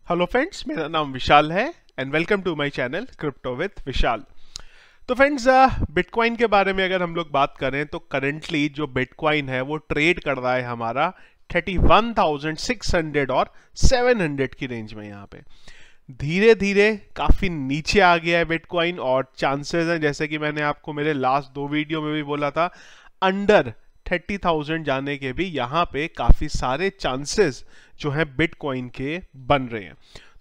Hello friends, मेरा नाम विशाल है and welcome to my channel crypto with Vishal. तो फ्रेंड्स, बिटकॉइन के बारे में अगर हम लोग बात करें तो करंटली जो बिटकॉइन है वो ट्रेड कर रहा है हमारा 31,600 और 700 की रेंज में। यहाँ पे धीरे धीरे काफी नीचे आ गया है बिटकॉइन और चांसेस हैं, जैसे कि मैंने आपको मेरे लास्ट दो वीडियो में भी बोला था, अंडर 30,000 जाने के भी यहाँ पे काफी सारे चांसेस जो है बिटकॉइन के बन रहे हैं।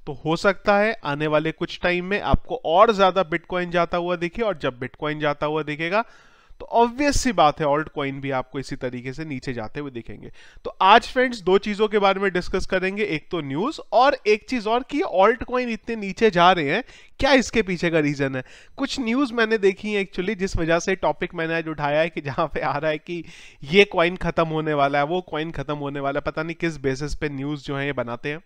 तो हो सकता है आने वाले कुछ टाइम में आपको और ज्यादा बिटकॉइन जाता हुआ दिखे, और जब बिटकॉइन जाता हुआ दिखेगा तो ऑब्वियस सी बात है ऑल्ट कॉइन भी आपको इसी तरीके से नीचे जाते हुए दिखेंगे। तो आज फ्रेंड्स दो चीजों के बारे में डिस्कस करेंगे, एक तो न्यूज और एक चीज और कि ऑल्ट कॉइन इतने नीचे जा रहे हैं, क्या इसके पीछे का रीजन है। कुछ न्यूज मैंने देखी है एक्चुअली, जिस वजह से टॉपिक मैंने आज उठाया है कि जहां पे आ रहा है कि ये कॉइन खत्म होने वाला है, वो कॉइन खत्म होने वाला है, पता नहीं किस बेसिस पे न्यूज जो है ये बनाते हैं।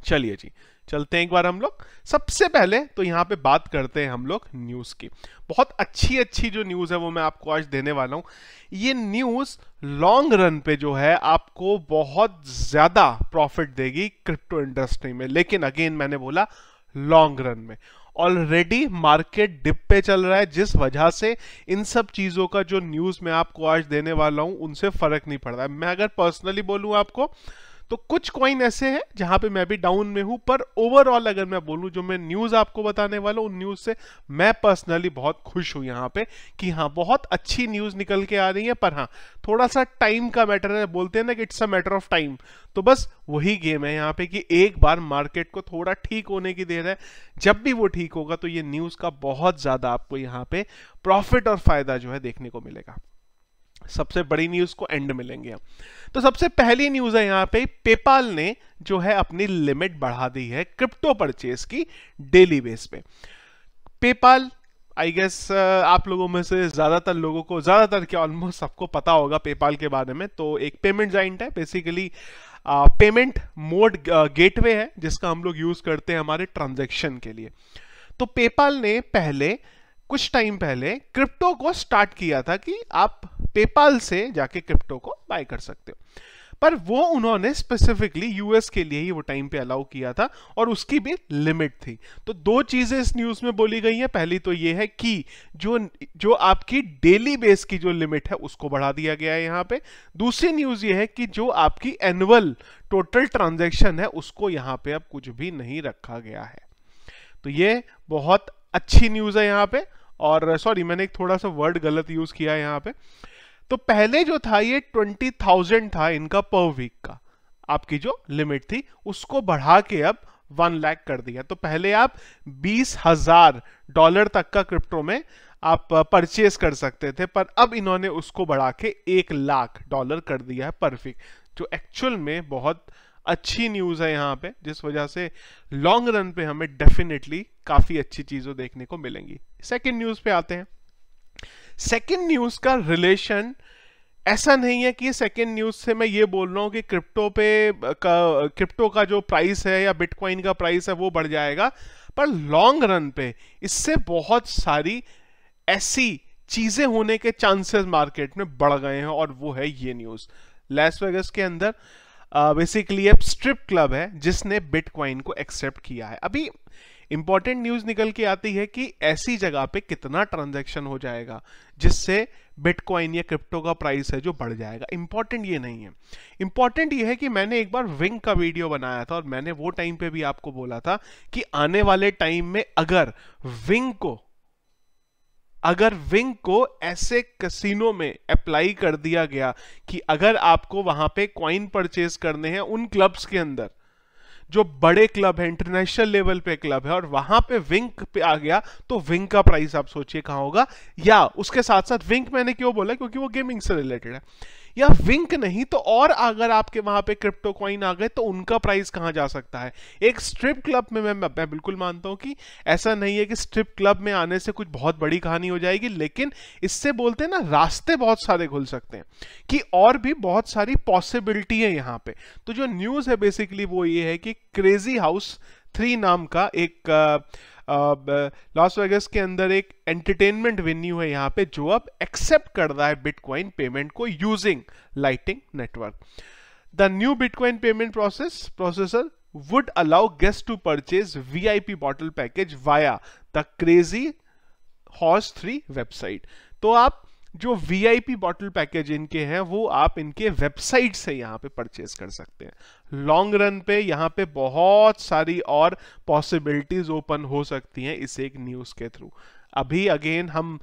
चलिए जी, चलते हैं एक बार हम लोग। सबसे पहले तो यहाँ पे बात करते हैं हम लोग न्यूज की। बहुत अच्छी अच्छी जो न्यूज है वो मैं आपको आज देने वाला हूँ। ये न्यूज लॉन्ग रन पे जो है आपको बहुत ज्यादा प्रॉफिट देगी क्रिप्टो इंडस्ट्री में, लेकिन अगेन मैंने बोला लॉन्ग रन में। ऑलरेडी मार्केट डिप पे चल रहा है, जिस वजह से इन सब चीजों का जो न्यूज मैं आपको आज देने वाला हूं उनसे फर्क नहीं पड़ रहा है। मैं अगर पर्सनली बोलूं आपको तो कुछ कॉइन ऐसे हैं जहां पे मैं भी डाउन में हूं, पर ओवरऑल अगर मैं बोलूं जो मैं न्यूज आपको बताने वाला हूं उन न्यूज से मैं पर्सनली बहुत खुश हूं यहाँ पे कि हाँ बहुत अच्छी न्यूज निकल के आ रही है। पर हाँ, थोड़ा सा टाइम का मैटर है, बोलते हैं ना कि it's a matter of time. तो बस वही गेम है यहाँ पे कि एक बार मार्केट को थोड़ा ठीक होने की देर है। जब भी वो ठीक होगा तो ये न्यूज का बहुत ज्यादा आपको यहाँ पे प्रॉफिट और फायदा जो है देखने को मिलेगा। सबसे बड़ी न्यूज को एंड मिलेंगे हम। तो सबसे पहली न्यूज है यहाँ पे, पेपाल ने जो है अपनी लिमिट बढ़ा दी है क्रिप्टो परचेस की डेली बेस पे। पेपाल आई गेस आप लोगों में से ज्यादातर लोगों को, ज्यादातर क्या ऑलमोस्ट सबको पता होगा पेपाल के बारे में। तो एक पेमेंट जाइंट है, बेसिकली पेमेंट मोड गेटवे है जिसका हम लोग यूज करते हैं हमारे ट्रांजैक्शन के लिए। तो पेपाल ने पहले कुछ टाइम पहले क्रिप्टो को स्टार्ट किया था कि आप पेपाल से जाके क्रिप्टो को बाय कर सकते हो, पर वो उन्होंने स्पेसिफिकली यूएस के लिए ही वो टाइम पे अलाउ किया था और उसकी भी लिमिट थी। तो दो चीजें इस न्यूज में बोली गई हैं। पहली तो ये है कि जो आपकी डेली बेस की जो लिमिट है उसको बढ़ा दिया गया है यहाँ पे। दूसरी न्यूज ये है कि जो आपकी एनुअल टोटल ट्रांजैक्शन है उसको यहाँ पे अब कुछ भी नहीं रखा गया है। तो ये बहुत अच्छी न्यूज है यहाँ पे। और सॉरी, मैंने एक थोड़ा सा वर्ड गलत यूज किया है यहाँ पे। तो पहले जो था ये 20,000 था इनका पर वीक का, आपकी जो लिमिट थी उसको बढ़ा के अब 1 लाख कर दिया। तो पहले आप $20,000 तक का क्रिप्टो में आप परचेस कर सकते थे, पर अब इन्होंने उसको बढ़ा के $1 लाख कर दिया है पर वीक, जो एक्चुअल में बहुत अच्छी न्यूज है यहाँ पे, जिस वजह से लॉन्ग रन पे हमें डेफिनेटली काफी अच्छी चीजें देखने को मिलेंगी। सेकेंड न्यूज पे आते हैं। सेकेंड न्यूज का रिलेशन ऐसा नहीं है कि सेकेंड न्यूज से मैं ये बोल रहा हूं कि क्रिप्टो का जो प्राइस है या बिटकॉइन का प्राइस है वो बढ़ जाएगा, पर लॉन्ग रन पे इससे बहुत सारी ऐसी चीजें होने के चांसेस मार्केट में बढ़ गए हैं, और वो है ये न्यूज। लास वेगास के अंदर बेसिकली एक स्ट्रिप क्लब है जिसने बिटकॉइन को एक्सेप्ट किया है। अभी इंपॉर्टेंट न्यूज निकल के आती है कि ऐसी जगह पे कितना ट्रांजैक्शन हो जाएगा जिससे बिटकॉइन या क्रिप्टो का प्राइस है जो बढ़ जाएगा। इंपॉर्टेंट ये नहीं है, इंपॉर्टेंट ये है कि मैंने एक बार विंग का वीडियो बनाया था और मैंने वो टाइम पे भी आपको बोला था कि आने वाले टाइम में अगर विंग को ऐसे कैसीनो में अप्लाई कर दिया गया कि अगर आपको वहां पे कॉइन परचेज करने हैं उन क्लब्स के अंदर जो बड़े क्लब है, इंटरनेशनल लेवल पे क्लब है, और वहां पे विंग पे आ गया, तो विंग का प्राइस आप सोचिए कहां होगा। या उसके साथ साथ विंग मैंने क्यों बोला, क्योंकि वो गेमिंग से रिलेटेड है। या विंग नहीं तो और अगर आपके वहां पे क्रिप्टो कॉइन आ गए तो उनका प्राइस कहां जा सकता है। एक स्ट्रिप क्लब में मैं बिल्कुल मानता हूं कि ऐसा नहीं है कि स्ट्रिप क्लब में आने से कुछ बहुत बड़ी कहानी हो जाएगी, लेकिन इससे बोलते हैं ना रास्ते बहुत सारे खुल सकते हैं कि और भी बहुत सारी पॉसिबिलिटी है यहाँ पे। तो जो न्यूज है बेसिकली वो ये है कि क्रेजी हाउस 3 नाम का एक लॉस वेगस के अंदर एक एंटरटेनमेंट वेन्यू है यहाँ पे जो अब एक्सेप्ट कर रहा है बिटकॉइन पेमेंट को using lighting network. The new bitcoin payment processor would allow guests to purchase VIP bottle package via the Crazy Horse 3 website. तो आप जो VIP बॉटल पैकेज इनके हैं वो आप इनके वेबसाइट से यहाँ पे परचेज कर सकते हैं। लॉन्ग रन पे यहाँ पे बहुत सारी और पॉसिबिलिटीज ओपन हो सकती हैं इस एक न्यूज के थ्रू। अभी अगेन हम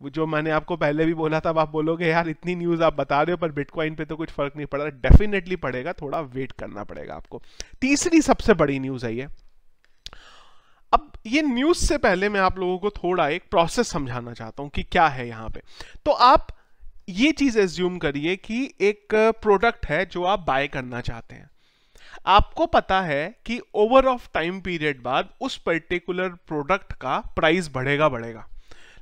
जो मैंने आपको पहले भी बोला था, अब आप बोलोगे यार इतनी न्यूज आप बता रहे हो पर बिटकॉइन पे तो कुछ फर्क नहीं पड़ रहा। डेफिनेटली पड़ेगा, थोड़ा वेट करना पड़ेगा आपको। तीसरी सबसे बड़ी न्यूज है ये। अब ये न्यूज से पहले मैं आप लोगों को थोड़ा एक प्रोसेस समझाना चाहता हूं कि क्या है यहां पे। तो आप ये चीज एज्यूम करिए कि एक प्रोडक्ट है जो आप बाय करना चाहते हैं। आपको पता है कि ओवर ऑफ टाइम पीरियड बाद उस पर्टिकुलर प्रोडक्ट का प्राइस बढ़ेगा।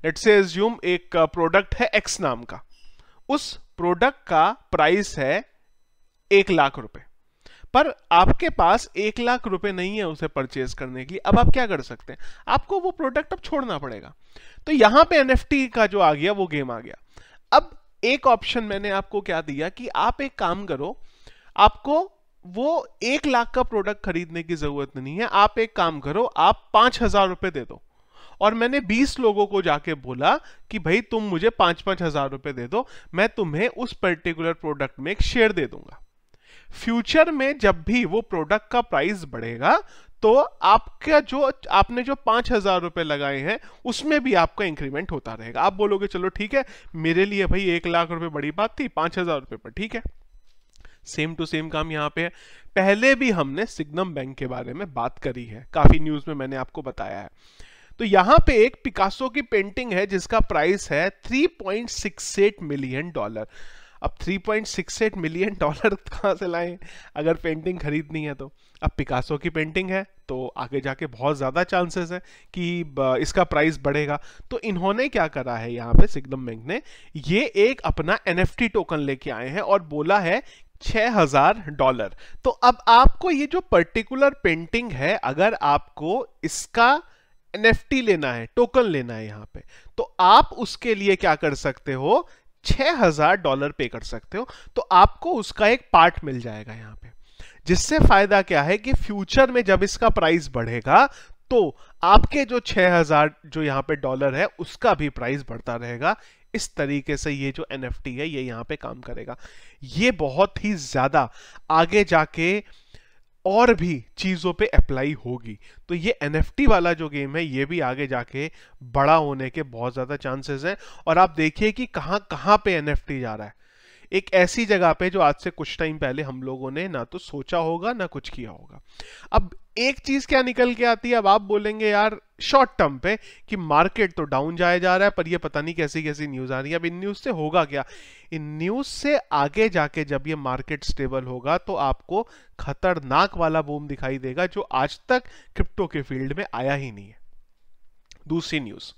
लेट्स से एज्यूम एक प्रोडक्ट है एक्स नाम का, उस प्रोडक्ट का प्राइस है 1 लाख रुपए, पर आपके पास 1 लाख रुपए नहीं है उसे परचेज करने के लिए। अब आप क्या कर सकते हैं, आपको वो प्रोडक्ट अब छोड़ना पड़ेगा। तो यहां पे NFT का जो आ गया वो गेम आ गया। अब एक ऑप्शन मैंने आपको क्या दिया कि आप एक काम करो, आपको वो 1 लाख का प्रोडक्ट खरीदने की जरूरत नहीं है। आप एक काम करो, आप 5,000 रुपए दे दो। और मैंने 20 लोगों को जाके बोला कि भाई तुम मुझे 5-5 हजार रुपए दे दो, मैं तुम्हें उस पर्टिकुलर प्रोडक्ट में एक शेयर दे दूंगा। फ्यूचर में जब भी वो प्रोडक्ट का प्राइस बढ़ेगा तो आपका जो आपने जो 5,000 रुपए लगाए हैं उसमें भी आपका इंक्रीमेंट होता रहेगा। आप बोलोगे चलो ठीक है, मेरे लिए भाई 1 लाख रुपए बड़ी बात थी, 5,000 रुपए पर ठीक है। सेम टू सेम काम यहां पे है। पहले भी हमने सिग्नम बैंक के बारे में बात करी है, काफी न्यूज में मैंने आपको बताया है। तो यहां पे एक पिकासो की पेंटिंग है जिसका प्राइस है $3.68 मिलियन। अब $3.68 मिलियन कहां से लाएं अगर पेंटिंग खरीदनी है तो। अब पिकासो की पेंटिंग है तो आगे जाके बहुत ज्यादा चांसेस है कि इसका प्राइस बढ़ेगा। तो इन्होंने क्या करा है, यहाँ पे सिग्नम बैंक ने ये एक अपना NFT टोकन लेके आए हैं और बोला है $6,000। तो अब आपको ये जो पर्टिकुलर पेंटिंग है, अगर आपको इसका NFT लेना है, टोकन लेना है यहां पे, तो आप उसके लिए क्या कर सकते हो, $6,000 पे कर सकते हो। तो आपको उसका एक पार्ट मिल जाएगा यहां पे, जिससे फायदा क्या है कि फ्यूचर में जब इसका प्राइस बढ़ेगा तो आपके जो 6,000 जो यहां पे डॉलर है उसका भी प्राइस बढ़ता रहेगा। इस तरीके से ये जो NFT है ये यहां पे काम करेगा। ये बहुत ही ज्यादा आगे जाके और भी चीजों पे अप्लाई होगी। तो ये NFT वाला जो गेम है ये भी आगे जाके बड़ा होने के बहुत ज्यादा चांसेस हैं। और आप देखिए कि कहां कहां पे NFT जा रहा है, एक ऐसी जगह पे जो आज से कुछ टाइम पहले हम लोगों ने ना तो सोचा होगा ना कुछ किया होगा। अब एक चीज क्या निकल के आती है, अब आप बोलेंगे यार शॉर्ट टर्म पे कि मार्केट तो डाउन जाया जा रहा है, पर ये पता नहीं कैसी कैसी न्यूज आ रही है। अब इन न्यूज से होगा क्या, इन न्यूज से आगे जाके जब ये मार्केट स्टेबल होगा तो आपको खतरनाक वाला बूम दिखाई देगा जो आज तक क्रिप्टो के फील्ड में आया ही नहीं है। दूसरी न्यूज,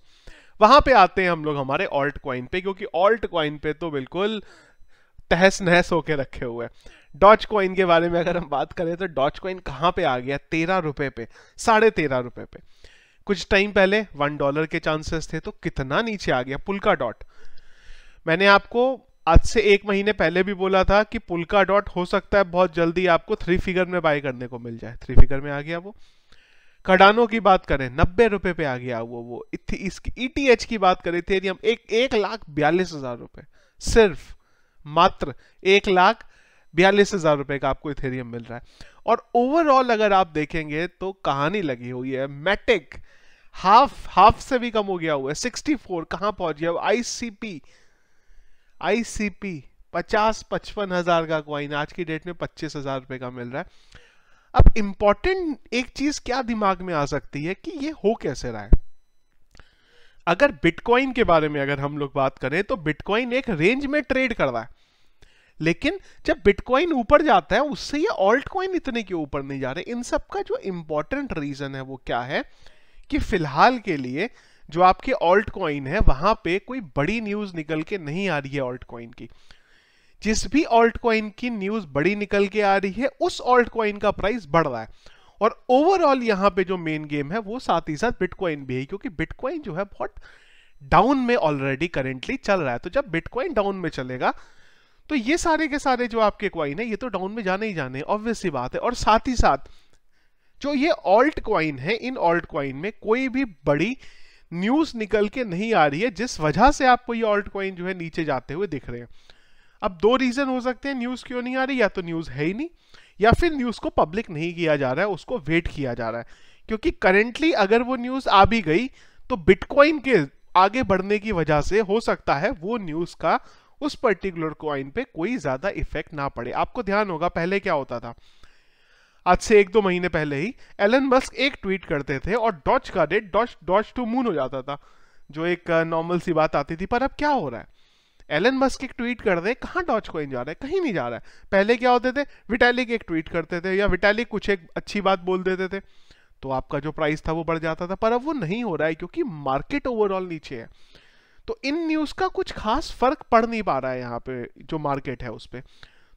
वहां पे आते हैं हम लोग हमारे ऑल्ट कॉइन पे, क्योंकि ऑल्ट कॉइन पे तो बिल्कुल तहस नहस होके रखे हुए हैं। डॉज कॉइन के बारे में अगर हम बात करें तो डॉज कॉइन कहां पे आ गया, 13 रुपए पे, 13.5 रुपए पे। कुछ टाइम पहले $1 के चांसेस थे, तो कितना नीचे आ गया। पुल्का डॉट, मैंने आपको आज से 1 महीने पहले भी बोला था कि पुल्का डॉट हो सकता है बहुत जल्दी आपको 3 फिगर में बाय करने को मिल जाए। 3 फिगर में आ गया वो। कार्डानो की बात करें 90 रुपए पे आ गया वो। इसकी ETH की बात करें इथेरियम 1,42,000 रुपए, सिर्फ मात्र 1,42,000 रुपए का आपको इथेरियम मिल रहा है। और ओवरऑल अगर आप देखेंगे तो कहानी लगी हुई है। मैटिक हाफ से भी कम हो गया हुआ है, 64 कहां पहुंच गया। ICP 50-55 हजार का कॉइन आज की डेट में 25,000 रुपए का मिल रहा है। अब इंपॉर्टेंट एक चीज क्या दिमाग में आ सकती है कि ये हो कैसे रहा है। अगर बिटकॉइन के बारे में अगर हम लोग बात करें तो बिटकॉइन एक रेंज में ट्रेड कर रहा है, लेकिन जब बिटकॉइन ऊपर जाता है उससे ये ऑल्ट कॉइन इतने के ऊपर नहीं जा रहे। इन सब का जो इंपॉर्टेंट रीजन है वो क्या है कि फिलहाल के लिए जो आपके ऑल्ट कॉइन है वहां पे कोई बड़ी न्यूज निकल के नहीं आ रही है ऑल्ट कॉइन की। जिस भी ऑल्ट कॉइन की न्यूज बड़ी निकल के आ रही है उस ऑल्ट कॉइन का प्राइस बढ़ रहा है। और ओवरऑल यहां पे जो मेन गेम है वो साथ ही साथ बिटकॉइन भी है, क्योंकि बिटकॉइन जो है बहुत डाउन में ऑलरेडी करेंटली चल रहा है। तो जब बिटकॉइन डाउन में चलेगा तो ये सारे के सारे जो आपके कॉइन है ये तो डाउन में जाने ही जाने, ऑब्वियस सी बात है। और साथ ही साथ जो ये ऑल्ट कॉइन है, इन ऑल्ट कॉइन में कोई भी बड़ी न्यूज निकल के नहीं आ रही है जिस वजह से आपको ये ऑल्ट कॉइन जो है नीचे जाते हुए दिख रहे हैं। अब दो रीजन हो सकते हैं न्यूज क्यों नहीं आ रही, या तो न्यूज है ही नहीं, या फिर न्यूज को पब्लिक नहीं किया जा रहा है, उसको वेट किया जा रहा है। क्योंकि करेंटली अगर वो न्यूज आ भी गई तो बिटकॉइन के आगे बढ़ने की वजह से हो सकता है वो न्यूज का उस पर्टिकुलर कॉइन पे कोई ज्यादा इफेक्ट ना पड़े। आपको ध्यान होगा पहले क्या होता था, आज से 1-2 महीने पहले ही एलन मस्क एक ट्वीट करते थे और डॉज का रेट डॉज टू मून हो जाता था, जो एक नॉर्मल सी बात आती थी। पर अब क्या हो रहा है, एलन मस्क एक ट्वीट कर दे, कहाँ डॉज कॉइन जा रहा है, कहीं नहीं जा रहा है। पहले क्या होते थे, विटालिक एक ट्वीट करते थे या विटालिक कुछ एक अच्छी बात बोल देते थे तो आपका जो प्राइस था वो बढ़ जाता था। पर अब वो नहीं हो रहा है क्योंकि मार्केट ओवरऑल नीचे है। तो इन न्यूज का कुछ खास फर्क पड़ नहीं पा रहा है यहाँ पे जो मार्केट है उस पर।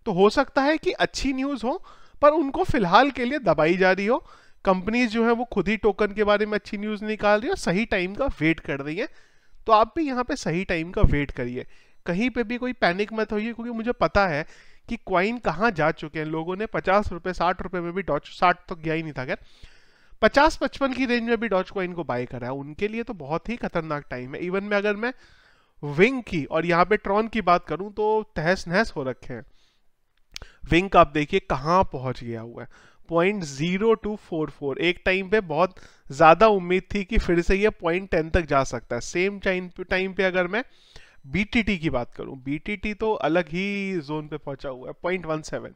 तो हो सकता है कि अच्छी न्यूज हो पर उनको फिलहाल के लिए दबाई जा रही हो। कंपनीज जो है वो खुद ही टोकन के बारे में अच्छी न्यूज निकाल रही है और सही टाइम का वेट कर रही है। तो आप भी यहाँ पे सही टाइम का वेट करिए, कहीं पे भी कोई पैनिक मत होइए, क्योंकि मुझे पता है कि क्वाइन कहाँ जा चुके हैं। लोगों ने 50 रुपए 60 रुपए में भी डॉज, 60 तो गया ही नहीं था खैर, 50-55 की रेंज में भी डॉज कॉइन को बाय करा है। उनके लिए तो बहुत ही खतरनाक टाइम है। इवन में अगर मैं विंग की और यहाँ पे ट्रॉन की बात करूं तो तहस नहस हो रखे हैं। विंग आप देखिए कहाँ पहुंच गया हुआ है, 0.0244। एक टाइम पे बहुत ज्यादा उम्मीद थी कि फिर से ये 0.10 तक जा सकता है। सेम टाइम पे अगर मैं बीटीटी की बात करूं, बीटीटी तो अलग ही जोन पे पहुंचा हुआ है, 0.17।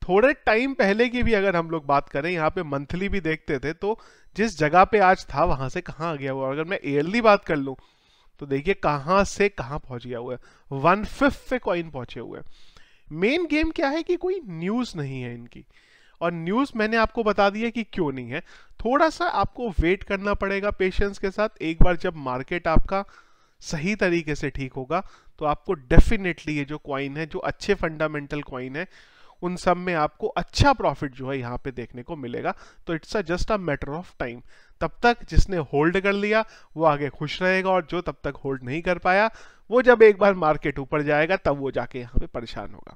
थोड़े टाइम पहले की भी अगर हम लोग बात करें, यहाँ पे मंथली भी देखते थे, तो जिस जगह पे आज था वहां से कहाँ आ गया हुआ। अगर मैं ईयरली बात कर लूं तो देखिए कहाँ से कहाँ पहुंच गया हुआ है, 1/5 पे कॉइन पहुंचे हुए हैं। मेन गेम क्या है कि कोई न्यूज नहीं है इनकी, और न्यूज मैंने आपको बता दिया कि क्यों नहीं है। थोड़ा सा आपको वेट करना पड़ेगा पेशेंस के साथ। एक बार जब मार्केट आपका सही तरीके से ठीक होगा तो आपको डेफिनेटली ये जो कॉइन है, जो अच्छे फंडामेंटल कॉइन है, उन सब में आपको अच्छा प्रॉफिट जो है यहाँ पे देखने को मिलेगा। तो it's just a matter of time. तब तक जिसने होल्ड कर लिया वो आगे खुश रहेगा, और जो तब तक होल्ड नहीं कर पाया वो जब एक बार मार्केट ऊपर जाएगा तब वो जाके यहाँ पे परेशान होगा।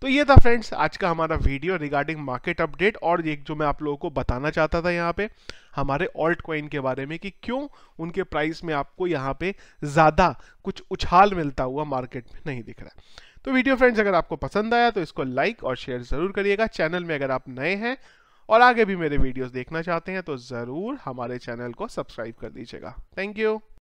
तो ये था फ्रेंड्स आज का हमारा वीडियो रिगार्डिंग मार्केट अपडेट, और एक जो मैं आप लोगों को बताना चाहता था यहाँ पे हमारे ऑल्ट कॉइन के बारे में कि क्यों उनके प्राइस में आपको यहाँ पे ज्यादा कुछ उछाल मिलता हुआ मार्केट में नहीं दिख रहा है। तो वीडियो फ्रेंड्स अगर आपको पसंद आया तो इसको लाइक और शेयर जरूर करिएगा। चैनल में अगर आप नए हैं और आगे भी मेरे वीडियोस देखना चाहते हैं तो जरूर हमारे चैनल को सब्सक्राइब कर दीजिएगा। Thank you.